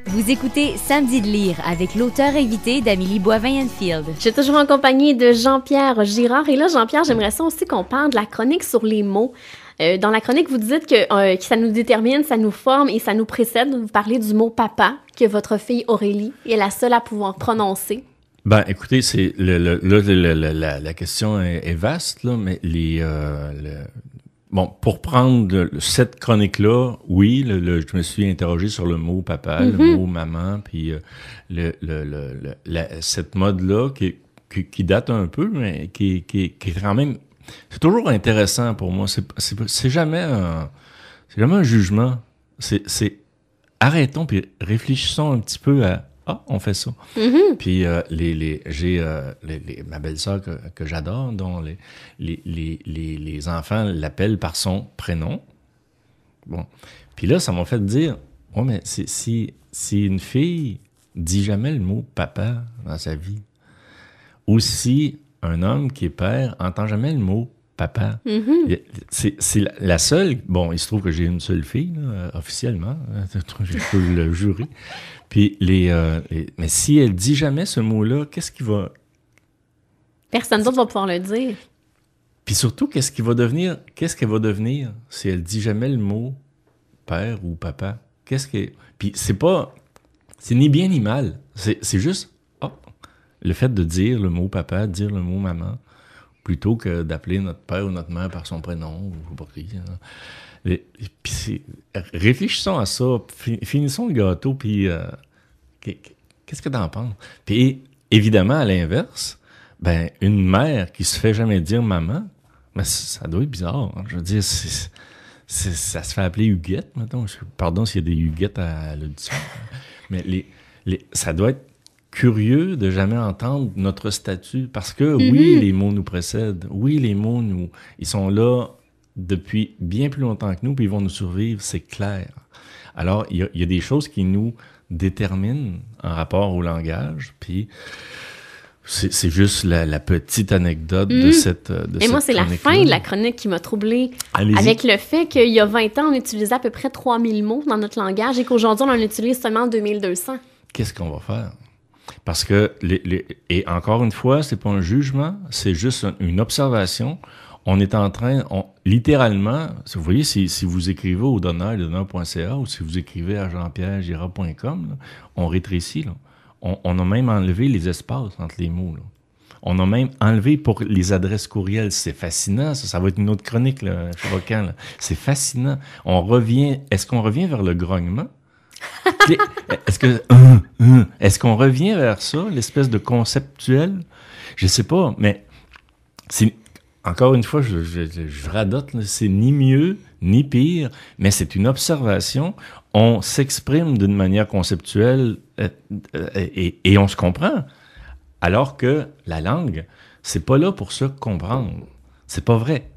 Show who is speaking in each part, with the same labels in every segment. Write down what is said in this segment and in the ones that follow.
Speaker 1: Vous écoutez Samedi de lire avec l'auteur invité d'Amélie Boivin-Enfield.
Speaker 2: Je suis toujours en compagnie de Jean-Pierre Girard. Et là, Jean-Pierre, j'aimerais ça aussi qu'on parle de la chronique sur les mots. Dans la chronique, vous dites que ça nous détermine, ça nous forme et ça nous précède. Vous parlez du mot « papa » que votre fille Aurélie est la seule à pouvoir prononcer.
Speaker 3: Ben, écoutez, c'est la question est vaste, là, mais bon, pour prendre cette chronique-là, oui, je me suis interrogé sur le mot papa, le mot maman, puis cette mode-là qui date un peu, mais qui est quand même, c'est toujours intéressant pour moi. C'est jamais un jugement. C'est arrêtons puis réfléchissons un petit peu à on fait ça. Puis j'ai ma belle-sœur que j'adore, dont les enfants l'appellent par son prénom. Bon. Puis là, ça m'a fait dire, mais si une fille dit jamais le mot papa dans sa vie, ou si un homme qui est père entend jamais le mot papa. C'est la seule. Bon, il se trouve que j'ai une seule fille, là, officiellement. Je peux le jurer. Puis mais si elle dit jamais ce mot-là, qu'est-ce qui va...
Speaker 2: Personne d'autre va pouvoir le dire.
Speaker 3: Puis surtout, qu'est-ce qu'elle va devenir si elle dit jamais le mot père ou papa? Puis c'est ni bien ni mal. C'est juste le fait de dire le mot papa, dire le mot maman, plutôt que d'appeler notre père ou notre mère par son prénom, ou je sais pas qui. Puis réfléchissons à ça, finissons le gâteau, puis qu'est-ce que t'en penses? Puis évidemment, à l'inverse, ben une mère qui se fait jamais dire maman, ben, ça doit être bizarre. Hein? Je veux dire, ça se fait appeler Huguette, mettons. Pardon s'il y a des Huguettes à l'audition. Mais ça doit être curieux de jamais entendre notre statut, parce que oui, les mots nous précèdent, oui, les mots ils sont là depuis bien plus longtemps que nous, puis ils vont nous survivre, c'est clair. Alors, il y a des choses qui nous déterminent en rapport au langage, puis c'est juste la petite anecdote de cette
Speaker 2: Et moi, c'est la fin de la chronique qui m'a troublée.
Speaker 3: Allez-y.
Speaker 2: Avec le fait qu'il y a 20 ans, on utilisait à peu près 3000 mots dans notre langage et qu'aujourd'hui, on en utilise seulement 2200.
Speaker 3: Qu'est-ce qu'on va faire? Parce que, et encore une fois, c'est pas un jugement, c'est juste une observation. On est en train, littéralement, vous voyez, si vous écrivez au donneur.ca ou si vous écrivez à jeanpierregirard.com, on rétrécit, là. On a même enlevé les espaces entre les mots, là. On a même enlevé pour les adresses courriels. C'est fascinant, ça va être une autre chronique, là, je sais pas quand, là. C'est fascinant. Est-ce qu'on revient vers le grognement? Est-ce qu'on revient vers ça, l'espèce de conceptuel? Je sais pas, mais c'est encore une fois, je radote, là, c'est ni mieux ni pire, mais c'est une observation. On s'exprime d'une manière conceptuelle et on se comprend, alors que la langue, c'est pas là pour se comprendre. C'est pas vrai.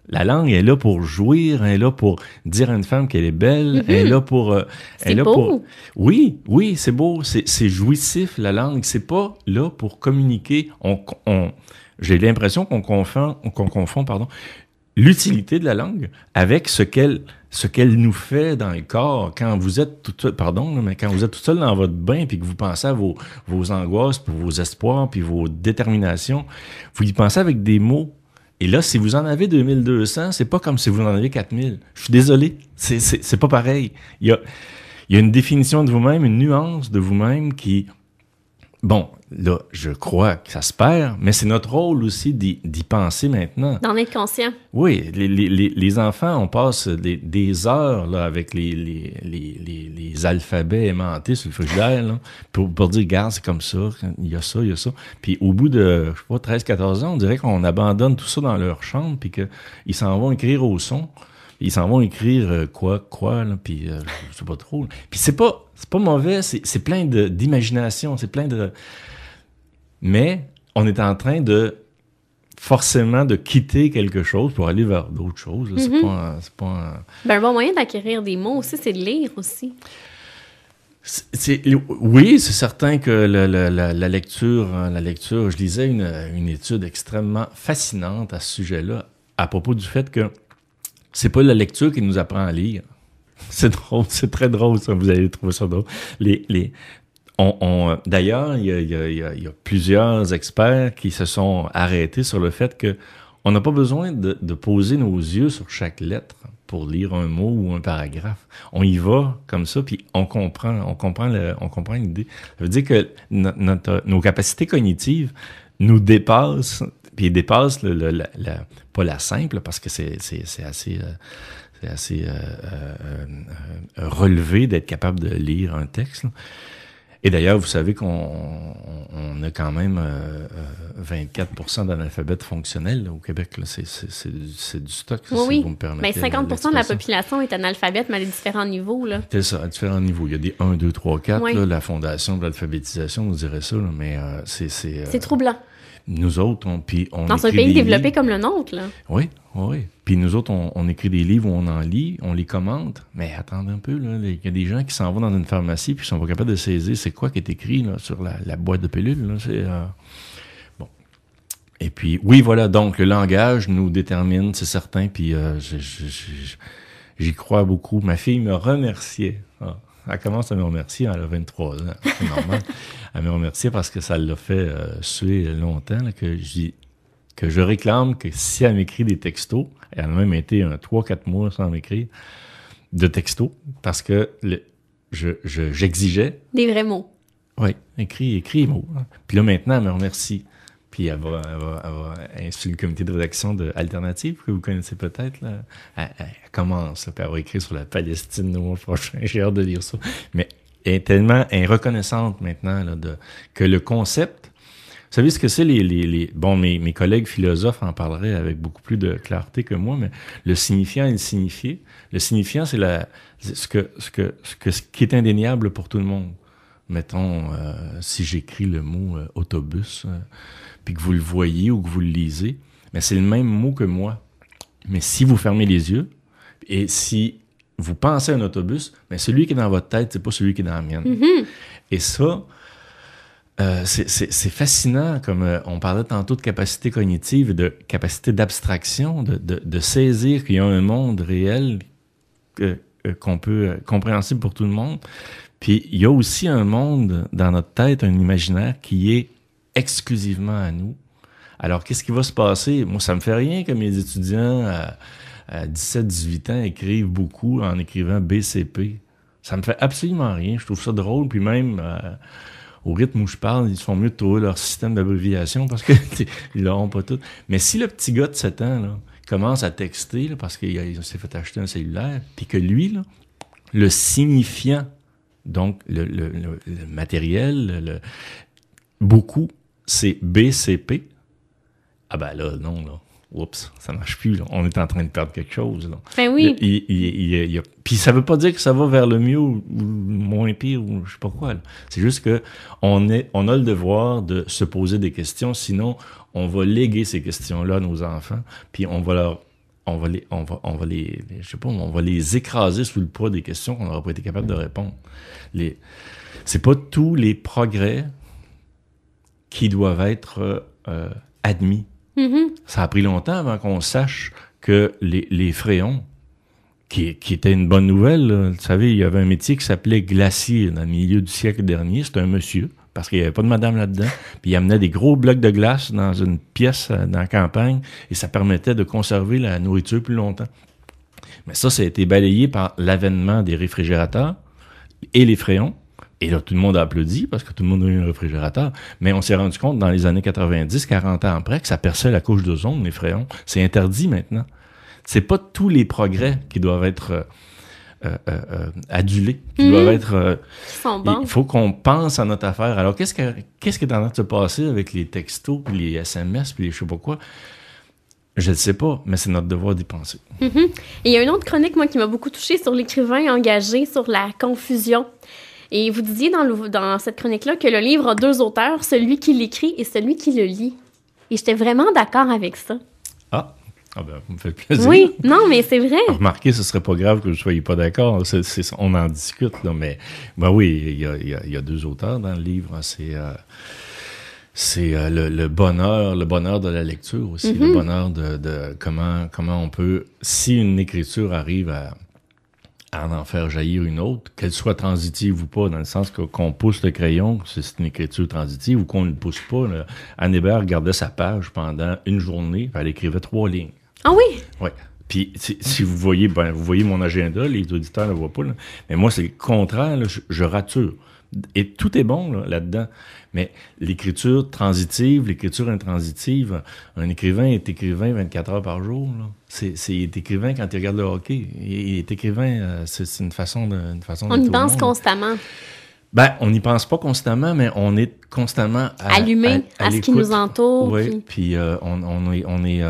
Speaker 3: La langue est là pour jouir, elle est là pour dire à une femme qu'elle est belle, elle est là pour...
Speaker 2: c'est beau.
Speaker 3: Oui, c'est beau, c'est jouissif, la langue. C'est pas là pour communiquer. J'ai l'impression qu'on confond, l'utilité de la langue avec ce qu'elle nous fait dans le corps quand vous êtes tout seul dans votre bain puis que vous pensez à vos angoisses, puis vos espoirs, puis vos déterminations, vous y pensez avec des mots. Et là, si vous en avez 2200, c'est pas comme si vous en avez 4000. Je suis désolé, c'est pas pareil. Il y a une définition de vous-même, une nuance de vous-même qui... Bon, là, je crois que ça se perd, mais c'est notre rôle aussi d'y penser maintenant.
Speaker 2: D'en être conscient.
Speaker 3: Oui, les enfants, on passe des heures là, avec les alphabets aimantés sur le frigidaire là, pour dire, regarde, c'est comme ça, il y a ça. Puis au bout de, je sais pas, 13-14 ans, on dirait qu'on abandonne tout ça dans leur chambre, puis qu'ils s'en vont écrire au son. Ils s'en vont écrire quoi, là, puis je sais pas trop. Puis c'est pas mauvais, c'est plein d'imagination, c'est plein de... Mais on est en train forcément de quitter quelque chose pour aller vers d'autres choses. Là. C'est pas
Speaker 2: un bon moyen d'acquérir des mots aussi, c'est de lire aussi.
Speaker 3: Oui, c'est certain que la lecture, je lisais une étude extrêmement fascinante à ce sujet-là, à propos du fait que c'est pas la lecture qui nous apprend à lire. C'est drôle, c'est très drôle, ça. Vous allez trouver ça drôle. D'ailleurs, il y a plusieurs experts qui se sont arrêtés sur le fait que on n'a pas besoin de poser nos yeux sur chaque lettre pour lire un mot ou un paragraphe. On y va comme ça, puis on comprend l'idée. Ça veut dire que nos capacités cognitives nous dépassent, puis dépassent pas la simple, parce que c'est assez relevé d'être capable de lire un texte, là. Et d'ailleurs, vous savez qu'on a quand même 24% d'analphabètes fonctionnels là, au Québec. Là. C'est du stock, ça, si vous me permettez.
Speaker 2: Mais 50% de la population est analphabète, mais à différents niveaux. Là.
Speaker 3: C'est ça, à différents niveaux. Il y a des 1, 2, 3, 4. Là, la Fondation de l'alphabétisation nous dirait ça, là, mais
Speaker 2: c'est troublant.
Speaker 3: Nous autres, on
Speaker 2: dans un pays développé comme le nôtre, là.
Speaker 3: Oui. Puis nous autres, on écrit des livres où on en lit, on les commente. Mais attendez un peu, là. Il y a des gens qui s'en vont dans une pharmacie puis qui sont pas capables de saisir c'est quoi qui est écrit là, sur la boîte de pilules. Là. C'est, bon. Et puis, oui, voilà. Donc, le langage nous détermine, c'est certain. Puis, j'y crois beaucoup. Ma fille me remerciait. Elle commence à me remercier, elle a 23 ans, c'est normal. Elle me remerciait parce que ça l'a fait suer longtemps, là, que je réclame que si elle m'écrit des textos, elle a même été 3-4 mois sans m'écrire de textos, parce que j'exigeais...
Speaker 2: Des vrais mots.
Speaker 3: Oui, écrit les mots. Puis là, maintenant, elle me remercie. Puis elle va sur le comité de rédaction de Alternative, que vous connaissez peut-être, là. Elle commence, là, puis elle va écrire sur la Palestine le mois prochain. J'ai hâte de lire ça. Mais elle est reconnaissante maintenant là, que le concept... Vous savez ce que c'est bon, mes collègues philosophes en parleraient avec beaucoup plus de clarté que moi, mais le signifiant et le signifié. Le signifiant, c'est ce qui est indéniable pour tout le monde. Mettons, si j'écris le mot autobus, puis que vous le voyez ou que vous le lisez, mais c'est le même mot que moi. Mais si vous fermez les yeux, et si vous pensez à un autobus, mais celui qui est dans votre tête, c'est pas celui qui est dans la mienne. Mm-hmm. Et ça, c'est fascinant, comme on parlait tantôt de capacité cognitive, de capacité d'abstraction, de saisir qu'il y a un monde réel qu'on peut compréhensible pour tout le monde. Puis il y a aussi un monde dans notre tête, un imaginaire qui est exclusivement à nous. Alors, qu'est-ce qui va se passer? Moi, ça me fait rien que mes étudiants à 17-18 ans écrivent beaucoup en écrivant BCP. Ça me fait absolument rien. Je trouve ça drôle. Puis même, au rythme où je parle, ils se font mieux de trouver leur système d'abréviation parce que ils l'auront pas tout. Mais si le petit gars de 7 ans là, commence à texter là, parce qu'il s'est fait acheter un cellulaire, puis que lui, là, le signifiant, donc le matériel, beaucoup, c'est BCP. Ah ben là, non, là. Oups, ça marche plus, là. On est en train de perdre quelque chose, là.
Speaker 2: Ben oui.
Speaker 3: Puis ça veut pas dire que ça va vers le mieux ou moins pire ou je sais pas quoi, là. C'est juste que on a le devoir de se poser des questions, sinon on va léguer ces questions-là à nos enfants, puis on va les écraser sous le poids des questions qu'on n'aura pas été capable de répondre. C'est pas tous les progrès qui doivent être admis. Mm-hmm. Ça a pris longtemps avant qu'on sache que les fréons, qui était une bonne nouvelle, là, vous savez, il y avait un métier qui s'appelait glacier dans le milieu du siècle dernier. C'était un monsieur, parce qu'il n'y avait pas de madame là-dedans, puis il amenait des gros blocs de glace dans une pièce dans la campagne, et ça permettait de conserver la nourriture plus longtemps. Mais ça a été balayé par l'avènement des réfrigérateurs et les fréons. Et là, tout le monde a applaudi parce que tout le monde a eu un réfrigérateur. Mais on s'est rendu compte dans les années 90, 40 ans après, que ça perçait la couche d'ozone, les fréons. C'est interdit maintenant. C'est pas tous les progrès qui doivent être adulés, qui doivent être... Il faut qu'on pense à notre affaire. Alors, qu'est-ce qui est en train de se passer avec les textos, puis les SMS, puis les je sais pas quoi? Je ne sais pas, mais c'est notre devoir d'y penser.
Speaker 2: Mm-hmm. Et il y a une autre chronique, moi, qui m'a beaucoup touchée sur l'écrivain engagé sur la confusion. Et vous disiez dans cette chronique-là que le livre a 2 auteurs, celui qui l'écrit et celui qui le lit. Et j'étais vraiment d'accord avec ça.
Speaker 3: Ah ben, vous me faites plaisir.
Speaker 2: Oui, non, mais c'est vrai.
Speaker 3: Remarquez, ce serait pas grave que vous ne soyez pas d'accord. On en discute, là, mais ben oui, il y a 2 auteurs dans le livre. C'est le bonheur de la lecture aussi, le bonheur de comment on peut, si une écriture arrive à en faire jaillir une autre, qu'elle soit transitive ou pas, dans le sens qu'on pousse le crayon, c'est une écriture transitive, ou qu'on ne le pousse pas. Là. Anne Hébert regardait sa page pendant une journée, elle écrivait 3 lignes.
Speaker 2: Ah oui?
Speaker 3: Oui. Puis si vous voyez, vous voyez mon agenda, les auditeurs ne le voient pas, là. Mais moi, c'est le contraire, là, je rature. Et tout est bon là-dedans. Mais l'écriture transitive, l'écriture intransitive, un écrivain est écrivain 24 heures par jour. Là. Il est écrivain quand il regarde le hockey. Il est écrivain, c'est une façon de...
Speaker 2: On y pense constamment.
Speaker 3: Ben, on n'y pense pas constamment, mais on est constamment
Speaker 2: allumé à ce qui nous entoure.
Speaker 3: Oui, puis on est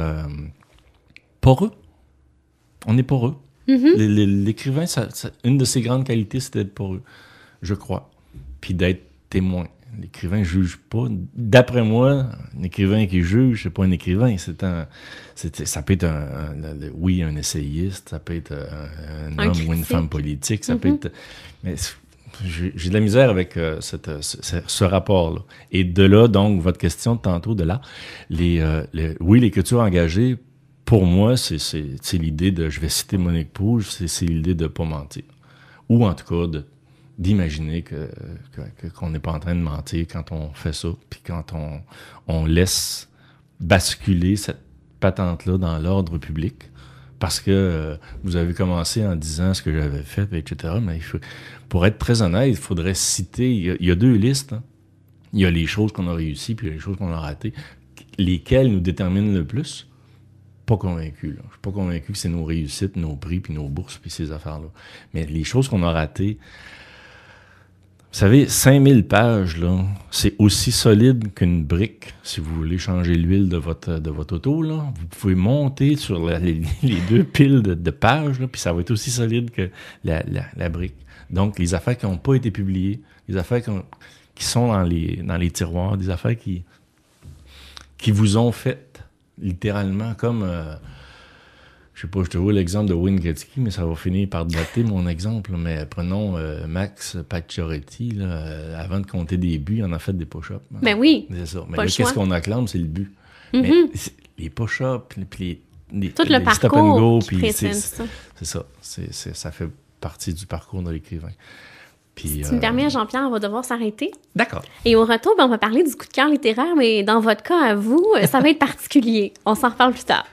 Speaker 3: poreux. On est poreux. Mm-hmm. L'écrivain, une de ses grandes qualités, c'est d'être poreux, je crois. Puis d'être témoin. L'écrivain ne juge pas. D'après moi, un écrivain qui juge, c'est pas un écrivain. Ça peut être un essayiste, ça peut être un homme critique. Ou une femme politique, ça peut être... Mais j'ai de la misère avec ce rapport-là. Et de là, donc, votre question de tantôt, de là, l'écriture engagée, pour moi, c'est l'idée de... Je vais citer Monique Pouge, c'est l'idée de ne pas mentir. Ou en tout cas, d'imaginer qu'on n'est pas en train de mentir quand on fait ça, puis quand on laisse basculer cette patente-là dans l'ordre public, parce que vous avez commencé en disant ce que j'avais fait, etc., mais pour être très honnête, il faudrait citer... Il y a 2 listes. Hein. Il y a les choses qu'on a réussies, puis il y a les choses qu'on a ratées. Lesquelles nous déterminent le plus? Pas convaincu. Là. Je suis pas convaincu que c'est nos réussites, nos prix, puis nos bourses, puis ces affaires-là. Mais les choses qu'on a ratées... Vous savez, 5000 pages, là, c'est aussi solide qu'une brique. Si vous voulez changer l'huile de votre auto, là, vous pouvez monter sur les 2 piles de pages, là, puis ça va être aussi solide que la brique. Donc, les affaires qui n'ont pas été publiées, les affaires qui sont dans les tiroirs, des affaires qui vous ont fait littéralement comme... je sais pas, je te vois l'exemple de Wayne Gretzky, mais ça va finir par dater mon exemple. Mais prenons Max Pacioretty, là, avant de compter des buts, il en a fait des push-ups.
Speaker 2: Ben oui.
Speaker 3: C'est ça. Mais là, qu'est-ce qu'on acclame, c'est le but.
Speaker 2: Mm-hmm.
Speaker 3: Mais les push-ups, puis
Speaker 2: tout le parcours
Speaker 3: stop and go,
Speaker 2: qui précède ça.
Speaker 3: C'est ça. Ça fait partie du parcours de l'écrivain. Puis,
Speaker 2: si tu me permets, Jean-Pierre, on va devoir s'arrêter.
Speaker 3: D'accord.
Speaker 2: Et au retour, on va parler du coup de cœur littéraire, mais dans votre cas, à vous, ça va être particulier. On s'en reparle plus tard.